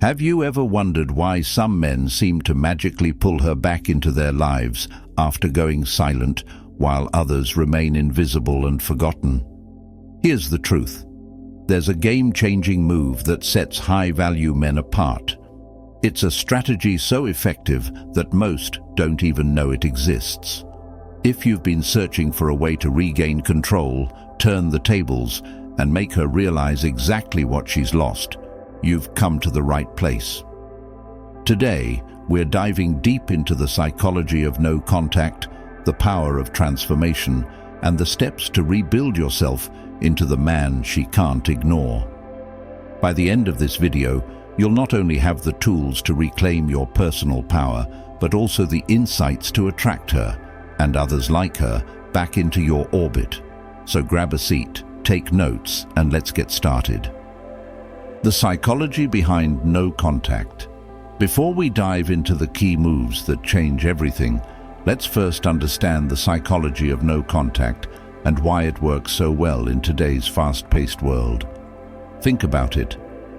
Have you ever wondered why some men seem to magically pull her back into their lives after going silent, while others remain invisible and forgotten? Here's the truth. There's a game-changing move that sets high-value men apart. It's a strategy so effective that most don't even know it exists. If you've been searching for a way to regain control, turn the tables, and make her realize exactly what she's lost, you've come to the right place. Today, we're diving deep into the psychology of no contact, the power of transformation, and the steps to rebuild yourself into the man she can't ignore. By the end of this video, you'll not only have the tools to reclaim your personal power, but also the insights to attract her, and others like her, back into your orbit. So grab a seat, take notes, and let's get started. The psychology behind no contact. Before we dive into the key moves that change everything, let's first understand the psychology of no contact and why it works so well in today's fast-paced world. Think about it.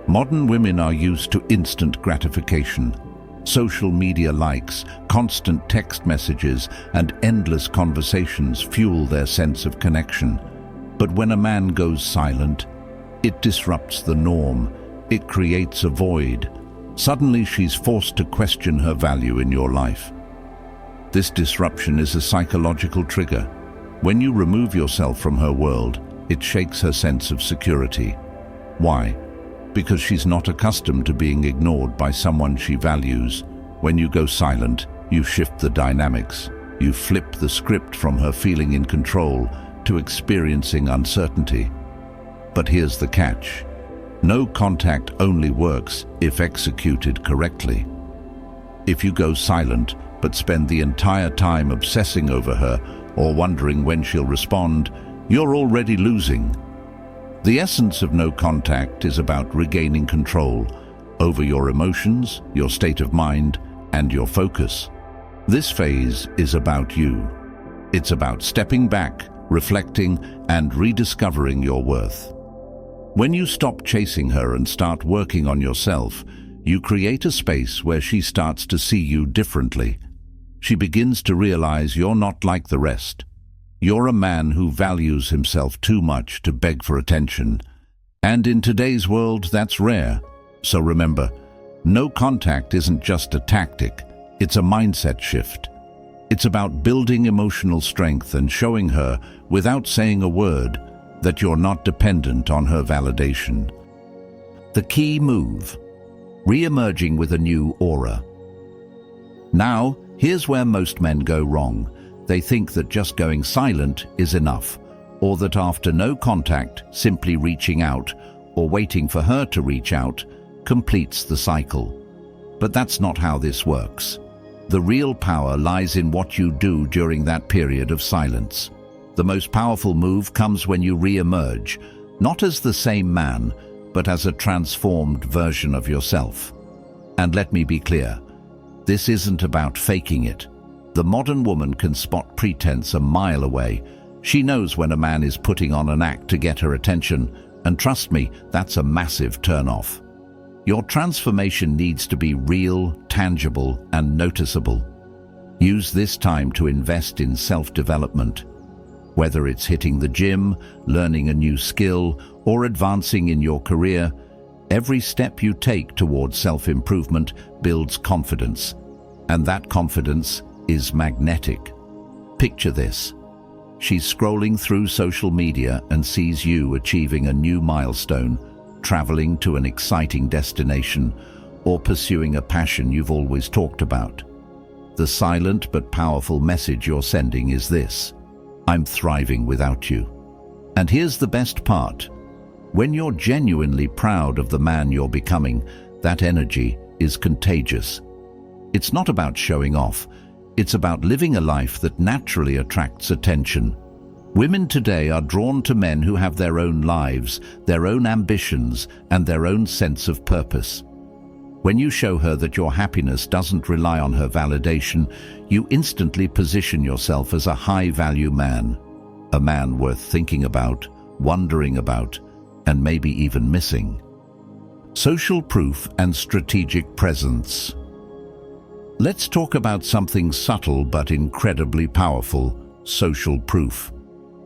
Modern women are used to instant gratification. Social media likes, constant text messages, and endless conversations fuel their sense of connection. But when a man goes silent, it disrupts the norm. It creates a void. Suddenly she's forced to question her value in your life. This disruption is a psychological trigger. When you remove yourself from her world, it shakes her sense of security. Why? Because she's not accustomed to being ignored by someone she values. When you go silent, you shift the dynamics. You flip the script from her feeling in control to experiencing uncertainty. But here's the catch. No contact only works if executed correctly. If you go silent but spend the entire time obsessing over her or wondering when she'll respond, you're already losing. The essence of no contact is about regaining control over your emotions, your state of mind, and your focus. This phase is about you. It's about stepping back, reflecting, and rediscovering your worth. When you stop chasing her and start working on yourself, you create a space where she starts to see you differently. She begins to realize you're not like the rest. You're a man who values himself too much to beg for attention. And in today's world, that's rare. So remember, no contact isn't just a tactic, it's a mindset shift. It's about building emotional strength and showing her, without saying a word, that you're not dependent on her validation. The key move: re-emerging with a new aura. Now, here's where most men go wrong. They think that just going silent is enough, or that after no contact, simply reaching out or waiting for her to reach out completes the cycle. But that's not how this works. The real power lies in what you do during that period of silence. The most powerful move comes when you re-emerge, not as the same man, but as a transformed version of yourself. And let me be clear, this isn't about faking it. The modern woman can spot pretense a mile away. She knows when a man is putting on an act to get her attention, and trust me, that's a massive turn-off. Your transformation needs to be real, tangible, and noticeable. Use this time to invest in self-development. Whether it's hitting the gym, learning a new skill, or advancing in your career, every step you take towards self-improvement builds confidence, and that confidence is magnetic. Picture this. She's scrolling through social media and sees you achieving a new milestone, traveling to an exciting destination, or pursuing a passion you've always talked about. The silent but powerful message you're sending is this: I'm thriving without you. And here's the best part. When you're genuinely proud of the man you're becoming, that energy is contagious. It's not about showing off. It's about living a life that naturally attracts attention. Women today are drawn to men who have their own lives, their own ambitions, and their own sense of purpose. When you show her that your happiness doesn't rely on her validation, you instantly position yourself as a high-value man, a man worth thinking about, wondering about, and maybe even missing. Social proof and strategic presence. Let's talk about something subtle but incredibly powerful: social proof.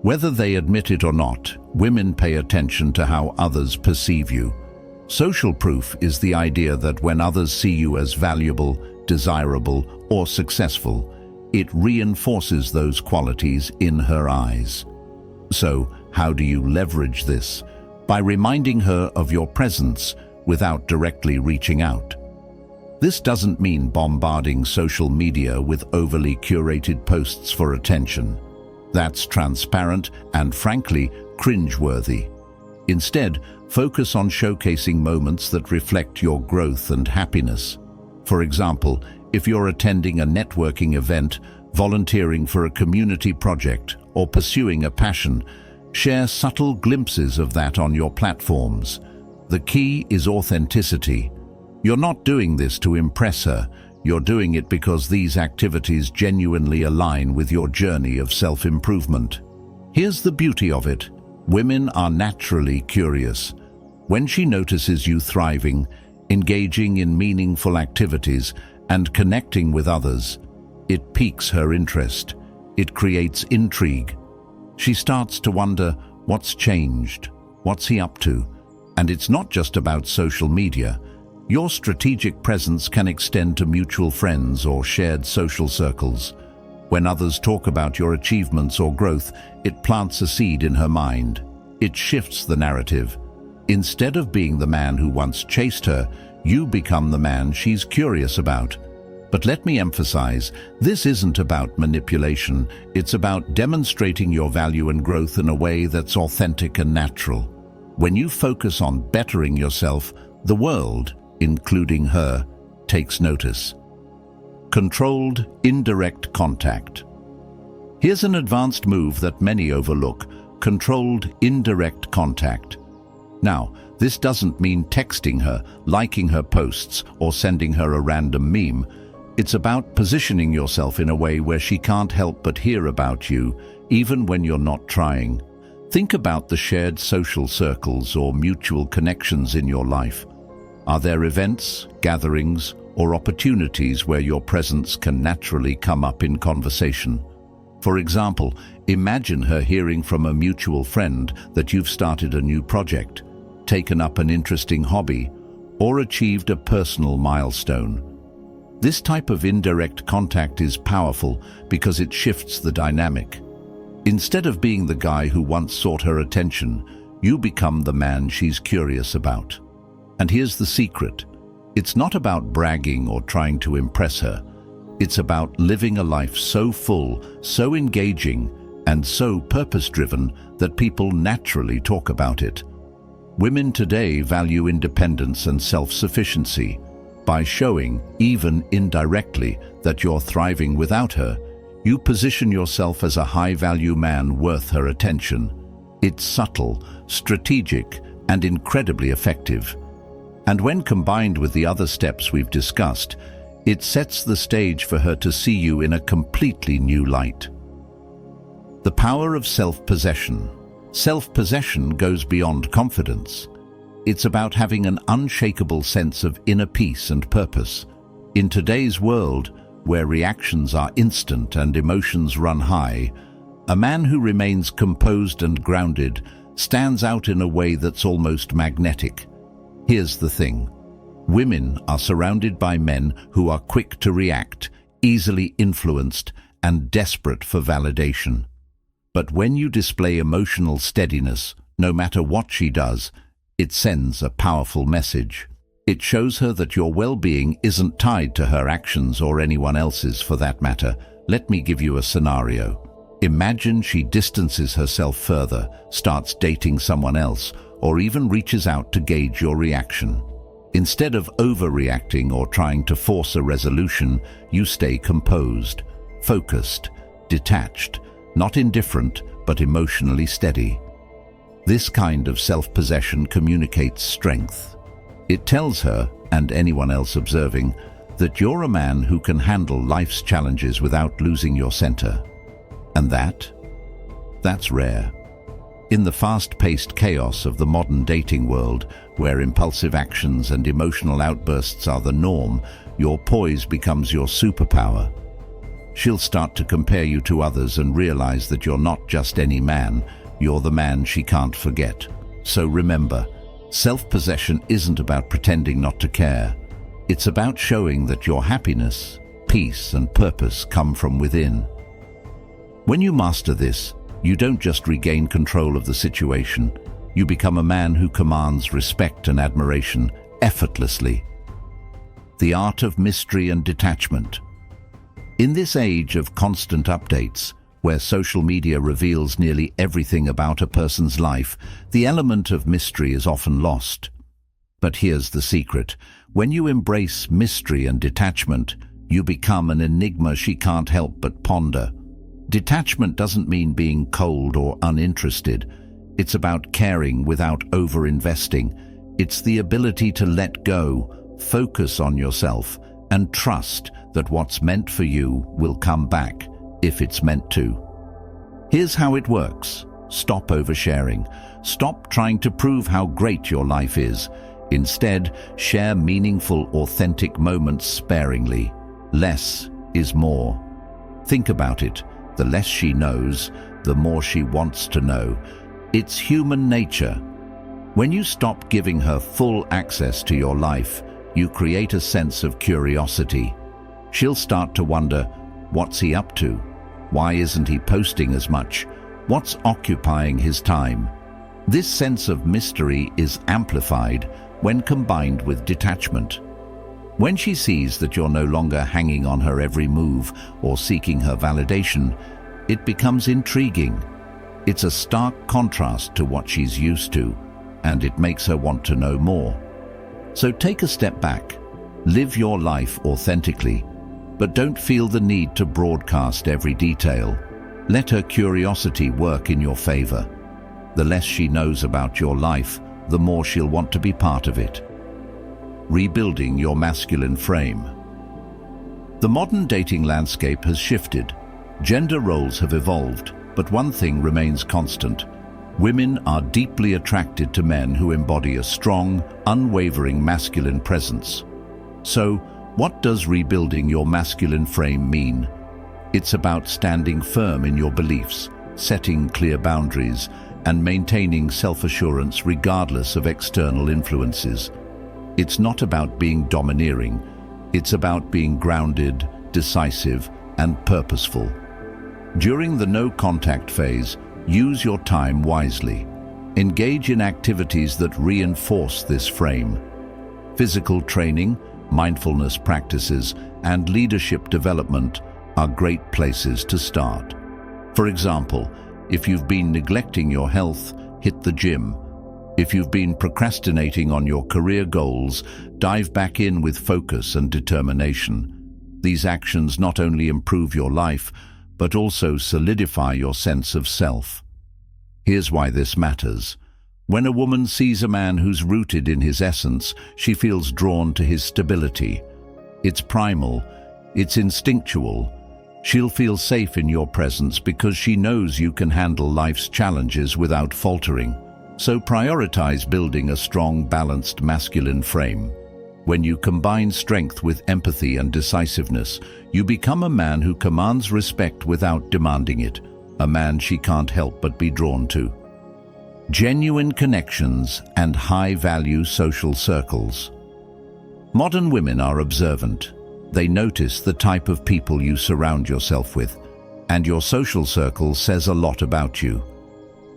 Whether they admit it or not, women pay attention to how others perceive you. Social proof is the idea that when others see you as valuable, desirable, or successful, it reinforces those qualities in her eyes. So, how do you leverage this? By reminding her of your presence without directly reaching out. This doesn't mean bombarding social media with overly curated posts for attention. That's transparent and, frankly, cringeworthy. Instead, focus on showcasing moments that reflect your growth and happiness. For example, if you're attending a networking event, volunteering for a community project, or pursuing a passion, share subtle glimpses of that on your platforms. The key is authenticity. You're not doing this to impress her. You're doing it because these activities genuinely align with your journey of self-improvement. Here's the beauty of it. Women are naturally curious. When she notices you thriving, engaging in meaningful activities, and connecting with others, it piques her interest. It creates intrigue. She starts to wonder, what's changed? What's he up to? And it's not just about social media. Your strategic presence can extend to mutual friends or shared social circles. When others talk about your achievements or growth, it plants a seed in her mind. It shifts the narrative. Instead of being the man who once chased her, you become the man she's curious about. But let me emphasize, this isn't about manipulation. It's about demonstrating your value and growth in a way that's authentic and natural. When you focus on bettering yourself, the world, including her, takes notice. Controlled, indirect contact. Here's an advanced move that many overlook: controlled, indirect contact. Now, this doesn't mean texting her, liking her posts, or sending her a random meme. It's about positioning yourself in a way where she can't help but hear about you, even when you're not trying. Think about the shared social circles or mutual connections in your life. Are there events, gatherings, or opportunities where your presence can naturally come up in conversation? For example, imagine her hearing from a mutual friend that you've started a new project, taken up an interesting hobby, or achieved a personal milestone. This type of indirect contact is powerful because it shifts the dynamic. Instead of being the guy who once sought her attention, you become the man she's curious about. And here's the secret. It's not about bragging or trying to impress her. It's about living a life so full, so engaging, and so purpose-driven that people naturally talk about it. Women today value independence and self-sufficiency. By showing, even indirectly, that you're thriving without her, you position yourself as a high-value man worth her attention. It's subtle, strategic, and incredibly effective. And when combined with the other steps we've discussed, it sets the stage for her to see you in a completely new light. The power of self-possession. Self-possession goes beyond confidence. It's about having an unshakable sense of inner peace and purpose. In today's world, where reactions are instant and emotions run high, a man who remains composed and grounded stands out in a way that's almost magnetic. Here's the thing. Women are surrounded by men who are quick to react, easily influenced, and desperate for validation. But when you display emotional steadiness, no matter what she does, it sends a powerful message. It shows her that your well-being isn't tied to her actions or anyone else's for that matter. Let me give you a scenario. Imagine she distances herself further, starts dating someone else, or even reaches out to gauge your reaction. Instead of overreacting or trying to force a resolution, you stay composed, focused, detached, not indifferent, but emotionally steady. This kind of self-possession communicates strength. It tells her, and anyone else observing, that you're a man who can handle life's challenges without losing your center. And that's rare. In the fast-paced chaos of the modern dating world, where impulsive actions and emotional outbursts are the norm, your poise becomes your superpower. She'll start to compare you to others and realize that you're not just any man, you're the man she can't forget. So remember, self-possession isn't about pretending not to care. It's about showing that your happiness, peace, and purpose come from within. When you master this, you don't just regain control of the situation, you become a man who commands respect and admiration effortlessly. The art of mystery and detachment. In this age of constant updates, where social media reveals nearly everything about a person's life, the element of mystery is often lost. But here's the secret. When you embrace mystery and detachment, you become an enigma she can't help but ponder. Detachment doesn't mean being cold or uninterested. It's about caring without over-investing. It's the ability to let go, focus on yourself, and trust that what's meant for you will come back if it's meant to. Here's how it works. Stop oversharing. Stop trying to prove how great your life is. Instead, share meaningful, authentic moments sparingly. Less is more. Think about it. The less she knows, the more she wants to know. It's human nature. When you stop giving her full access to your life, you create a sense of curiosity. She'll start to wonder, what's he up to? Why isn't he posting as much? What's occupying his time? This sense of mystery is amplified when combined with detachment. When she sees that you're no longer hanging on her every move or seeking her validation, it becomes intriguing. It's a stark contrast to what she's used to, and it makes her want to know more. So take a step back. Live your life authentically, but don't feel the need to broadcast every detail. Let her curiosity work in your favor. The less she knows about your life, the more she'll want to be part of it. Rebuilding your masculine frame. The modern dating landscape has shifted. Gender roles have evolved, but one thing remains constant. Women are deeply attracted to men who embody a strong, unwavering masculine presence. So, what does rebuilding your masculine frame mean? It's about standing firm in your beliefs, setting clear boundaries, and maintaining self-assurance regardless of external influences. It's not about being domineering. It's about being grounded, decisive, and purposeful. During the no-contact phase, use your time wisely. Engage in activities that reinforce this frame. Physical training, mindfulness practices, and leadership development are great places to start. For example, if you've been neglecting your health, hit the gym. If you've been procrastinating on your career goals, dive back in with focus and determination. These actions not only improve your life, but also solidify your sense of self. Here's why this matters. When a woman sees a man who's rooted in his essence, she feels drawn to his stability. It's primal, it's instinctual. She'll feel safe in your presence because she knows you can handle life's challenges without faltering. So prioritize building a strong, balanced masculine frame. When you combine strength with empathy and decisiveness, you become a man who commands respect without demanding it, a man she can't help but be drawn to. Genuine connections and high-value social circles. Modern women are observant. They notice the type of people you surround yourself with, and your social circle says a lot about you.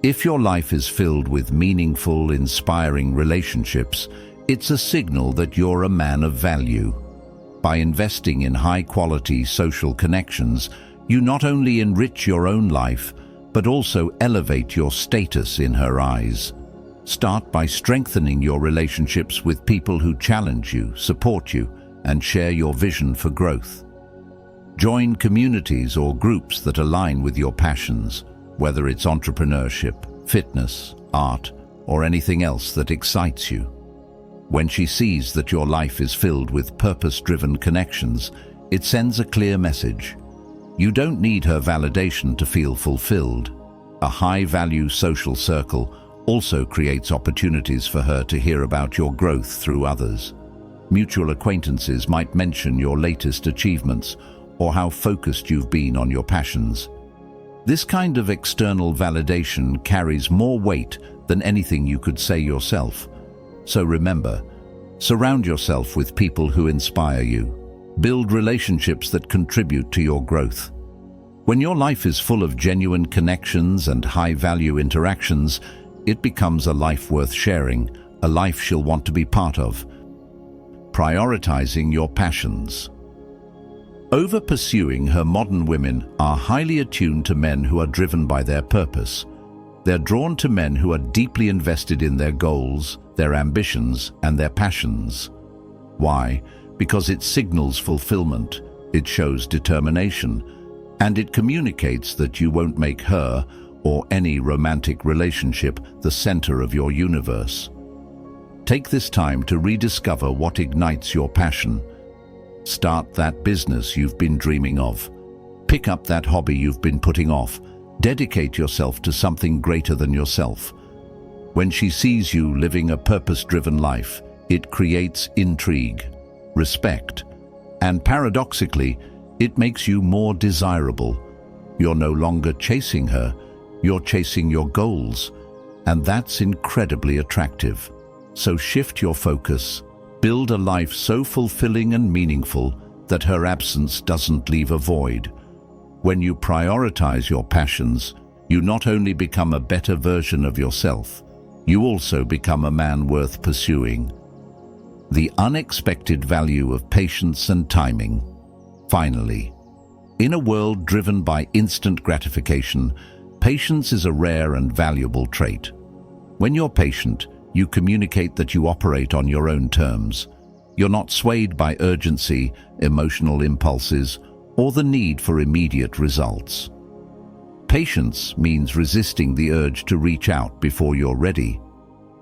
If your life is filled with meaningful, inspiring relationships, it's a signal that you're a man of value. By investing in high-quality social connections, you not only enrich your own life, but also elevate your status in her eyes. Start by strengthening your relationships with people who challenge you, support you, and share your vision for growth. Join communities or groups that align with your passions, whether it's entrepreneurship, fitness, art, or anything else that excites you. When she sees that your life is filled with purpose-driven connections, it sends a clear message. You don't need her validation to feel fulfilled. A high-value social circle also creates opportunities for her to hear about your growth through others. Mutual acquaintances might mention your latest achievements or how focused you've been on your passions. This kind of external validation carries more weight than anything you could say yourself. So remember, surround yourself with people who inspire you. Build relationships that contribute to your growth. When your life is full of genuine connections and high-value interactions, it becomes a life worth sharing, a life she'll want to be part of. Prioritizing your passions. Over-pursuing her modern women are highly attuned to men who are driven by their purpose. They're drawn to men who are deeply invested in their goals, their ambitions, and their passions. Why? Because it signals fulfillment, it shows determination, and it communicates that you won't make her or any romantic relationship the center of your universe. Take this time to rediscover what ignites your passion. Start that business you've been dreaming of. Pick up that hobby you've been putting off. Dedicate yourself to something greater than yourself. When she sees you living a purpose-driven life, it creates intrigue, respect, and paradoxically, it makes you more desirable. You're no longer chasing her, you're chasing your goals, and that's incredibly attractive. So shift your focus, build a life so fulfilling and meaningful that her absence doesn't leave a void. When you prioritize your passions, you not only become a better version of yourself, you also become a man worth pursuing. The unexpected value of patience and timing. Finally, in a world driven by instant gratification, patience is a rare and valuable trait. When you're patient, you communicate that you operate on your own terms. You're not swayed by urgency, emotional impulses, or the need for immediate results. Patience means resisting the urge to reach out before you're ready.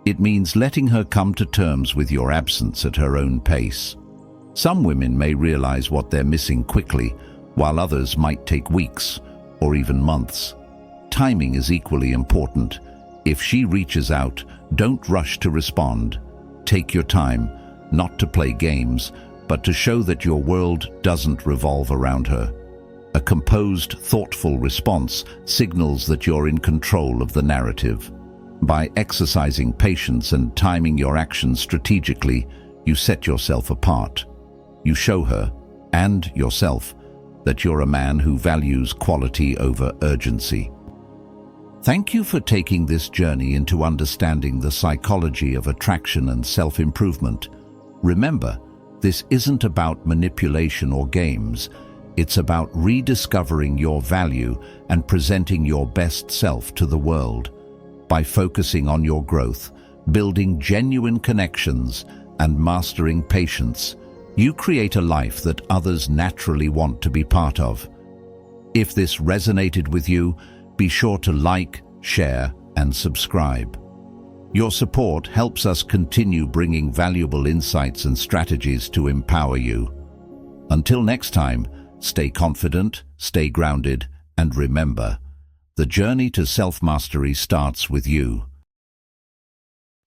It means letting her come to terms with your absence at her own pace. Some women may realize what they're missing quickly, while others might take weeks or even months. Timing is equally important. If she reaches out, don't rush to respond. Take your time, not to play games, but to show that your world doesn't revolve around her. A composed, thoughtful response signals that you're in control of the narrative. By exercising patience and timing your actions strategically, you set yourself apart. You show her, and yourself, that you're a man who values quality over urgency. Thank you for taking this journey into understanding the psychology of attraction and self-improvement. Remember, this isn't about manipulation or games. It's about rediscovering your value and presenting your best self to the world. By focusing on your growth, building genuine connections, and mastering patience, you create a life that others naturally want to be part of. If this resonated with you, be sure to like, share, and subscribe. Your support helps us continue bringing valuable insights and strategies to empower you. Until next time, stay confident, stay grounded, and remember, the journey to self-mastery starts with you.